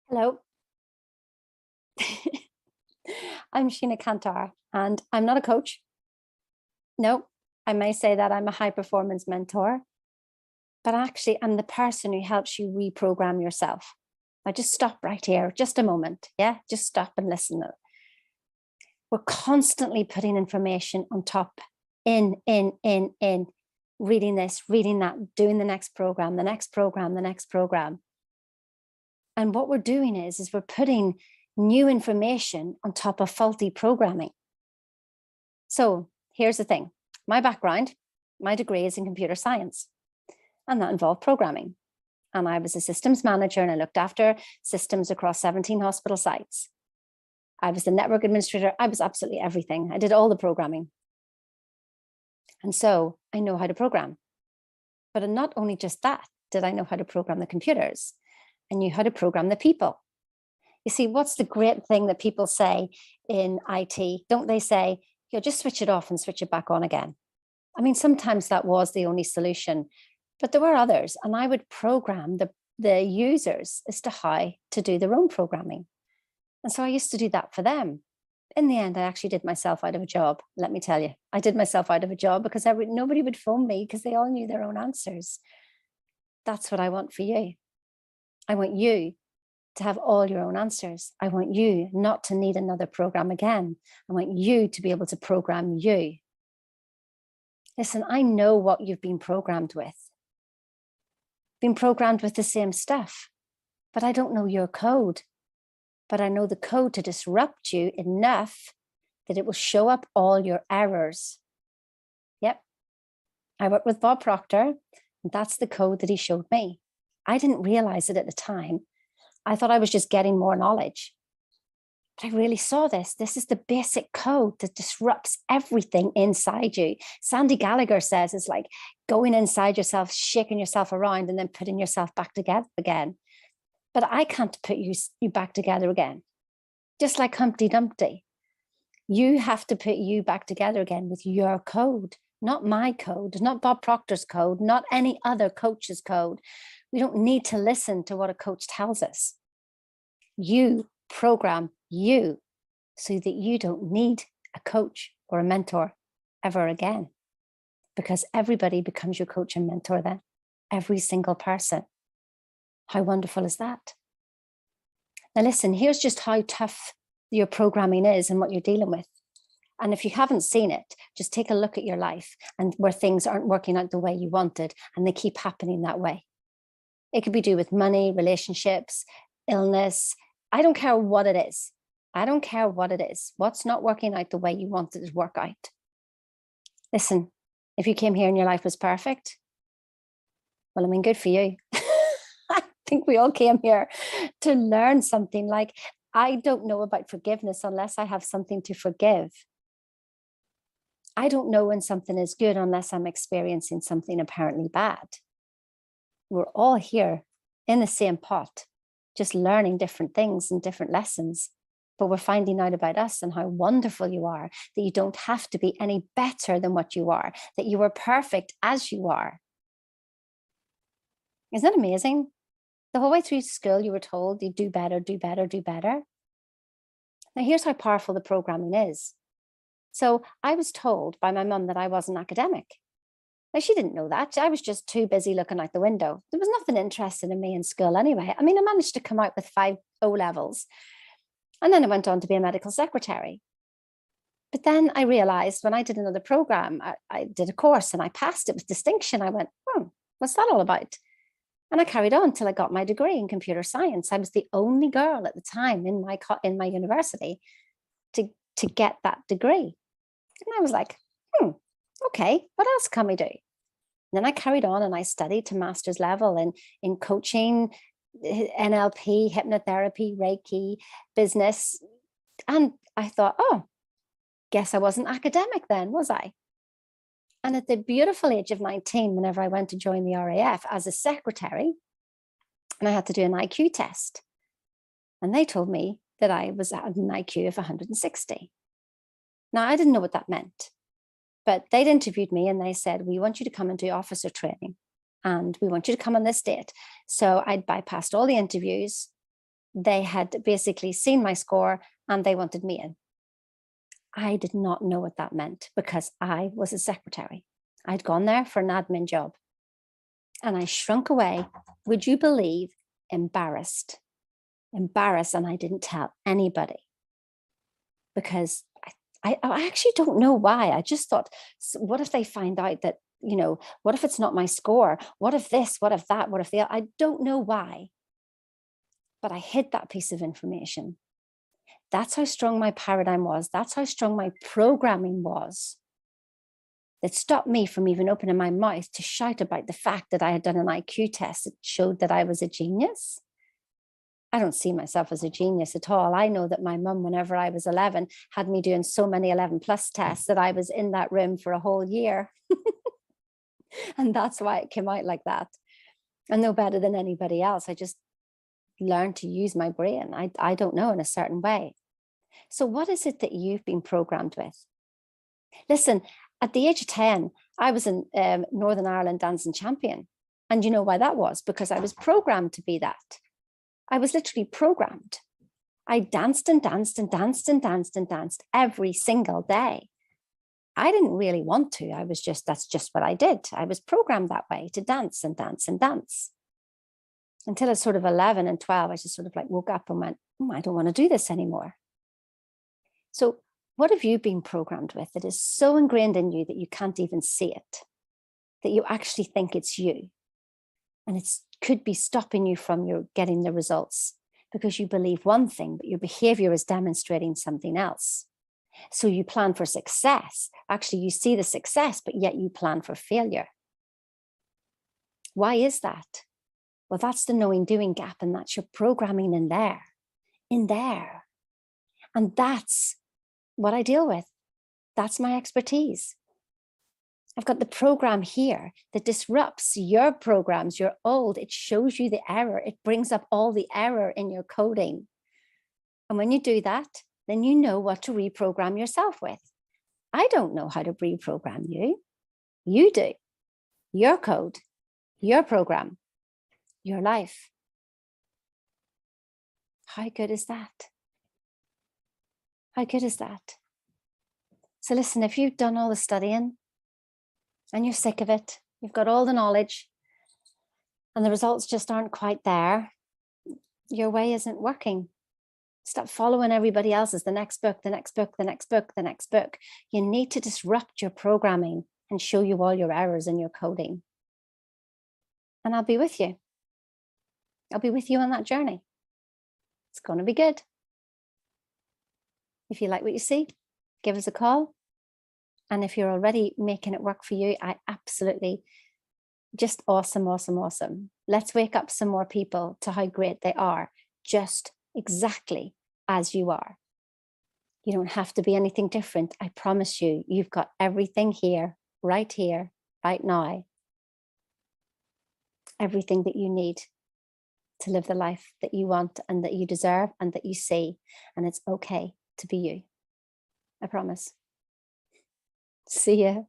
Hello, I'm Sheena Cantar, and I'm not a coach. No, I may say that I'm a high performance mentor, but actually, I'm the person who helps you reprogram yourself. Now, just stop right here, just a moment. Yeah, just stop and listen. We're constantly putting information on top, in, reading this, reading that, doing the next program, the next program, the next program. And what we're doing is we're putting new information on top of faulty programming. So here's the thing. My background, my degree is in computer science, and that involved programming. And I was a systems manager and I looked after systems across 17 hospital sites. I was the network administrator. I was absolutely everything. I did all the programming. And so I know how to program. But not only just that, did I know how to program the computers? I knew how to program the people. You see, what's the great thing that people say in IT? Don't they say, just switch it off and switch it back on again? I mean, sometimes that was the only solution, but there were others. And I would program the users as to how to do their own programming. And so I used to do that for them. In the end, I actually did myself out of a job. Let me tell you, I did myself out of a job because nobody would phone me because they all knew their own answers. That's what I want for you. I want you to have all your own answers. I want you not to need another program again. I want you to be able to program you. Listen, I know what you've been programmed with. Been programmed with the same stuff, but I don't know your code. But I know the code to disrupt you enough that it will show up all your errors. Yep. I worked with Bob Proctor, and that's the code that he showed me. I didn't realize it at the time. I thought I was just getting more knowledge. But I really saw this. This is the basic code that disrupts everything inside you. Sandy Gallagher says it's like going inside yourself, shaking yourself around, and then putting yourself back together again. But I can't put you back together again. Just like Humpty Dumpty. You have to put you back together again with your code, not my code, not Bob Proctor's code, not any other coach's code. We don't need to listen to what a coach tells us. You program you so that you don't need a coach or a mentor ever again, because everybody becomes your coach and mentor then, every single person. How wonderful is that? Now listen, here's just how tough your programming is and what you're dealing with. And if you haven't seen it, just take a look at your life and where things aren't working out the way you wanted and they keep happening that way. It could be to do with money, relationships, illness. I don't care what it is. I don't care what it is. What's not working out the way you wanted it to work out? Listen, if you came here and your life was perfect, well, I mean, good for you. I think we all came here to learn something. Like, I don't know about forgiveness unless I have something to forgive. I don't know when something is good unless I'm experiencing something apparently bad. We're all here in the same pot, just learning different things and different lessons. But we're finding out about us and how wonderful you are, that you don't have to be any better than what you are, that you are perfect as you are. Isn't that amazing? The whole way through school, you were told you do better, do better, do better. Now, here's how powerful the programming is. So I was told by my mum that I wasn't academic. Now, she didn't know that. I was just too busy looking out the window. There was nothing interesting in me in school anyway. I mean, I managed to come out with 5 O levels. And then I went on to be a medical secretary. But then I realized when I did another program, I did a course and I passed it with distinction. I went, what's that all about? And I carried on till I got my degree in computer science. I was the only girl at the time in my university to get that degree. And I was like, okay, what else can we do? And then I carried on and I studied to master's level in coaching, NLP, hypnotherapy, Reiki, business. And I thought, guess I wasn't academic then, was I? And at the beautiful age of 19, whenever I went to join the RAF as a secretary, and I had to do an IQ test. And they told me that I was at an IQ of 160. Now, I didn't know what that meant, but they'd interviewed me and they said, we want you to come and do officer training. And we want you to come on this date. So I'd bypassed all the interviews, they had basically seen my score and they wanted me in. I did not know what that meant because I was a secretary. I'd gone there for an admin job and I shrunk away. Would you believe? Embarrassed, and I didn't tell anybody because I actually don't know why. I just thought, what if they find out that, what if it's not my score? What if this, what if that, what if the other? I don't know why, but I hid that piece of information. That's how strong my paradigm was. That's how strong my programming was. That stopped me from even opening my mouth to shout about the fact that I had done an IQ test that showed that I was a genius. I don't see myself as a genius at all. I know that my mum, whenever I was 11, had me doing so many 11 plus tests that I was in that room for a whole year. And that's why it came out like that. I'm no better than anybody else. I just learned to use my brain. I don't know, in a certain way. So what is it that you've been programmed with? Listen, at the age of 10, I was in Northern Ireland dancing champion. And you know why that was? Because I was programmed to be that. I was literally programmed. I danced and danced and danced and danced and danced every single day. I didn't really want to. That's just what I did. I was programmed that way to dance and dance and dance. Until at sort of 11 and 12, I just sort of like woke up and went, I don't want to do this anymore. So what have you been programmed with that is so ingrained in you that you can't even see it, that you actually think it's you? And it could be stopping you from your getting the results because you believe one thing, but your behavior is demonstrating something else. So you plan for success. Actually, you see the success, but yet you plan for failure. Why is that? Well, that's the knowing doing gap, and that's your programming in there. And that's what I deal with. That's my expertise. I've got the program here that disrupts your programs, your old. It shows you the error. It brings up all the error in your coding. And when you do that, then you know what to reprogram yourself with. I don't know how to reprogram you. You do. Your code, your program, your life. How good is that? How good is that? So listen, if you've done all the studying and you're sick of it, you've got all the knowledge and the results just aren't quite there, your way isn't working. Stop following everybody else's, the next book, the next book, the next book, the next book. You need to disrupt your programming and show you all your errors in your coding. And I'll be with you. I'll be with you on that journey. It's going to be good. If you like what you see, give us a call. And if you're already making it work for you, I absolutely just awesome, awesome, awesome. Let's wake up some more people to how great they are, just exactly as you are. You don't have to be anything different. I promise you, you've got everything here, right now. Everything that you need to live the life that you want and that you deserve and that you see. And it's okay to be you. I promise. See ya.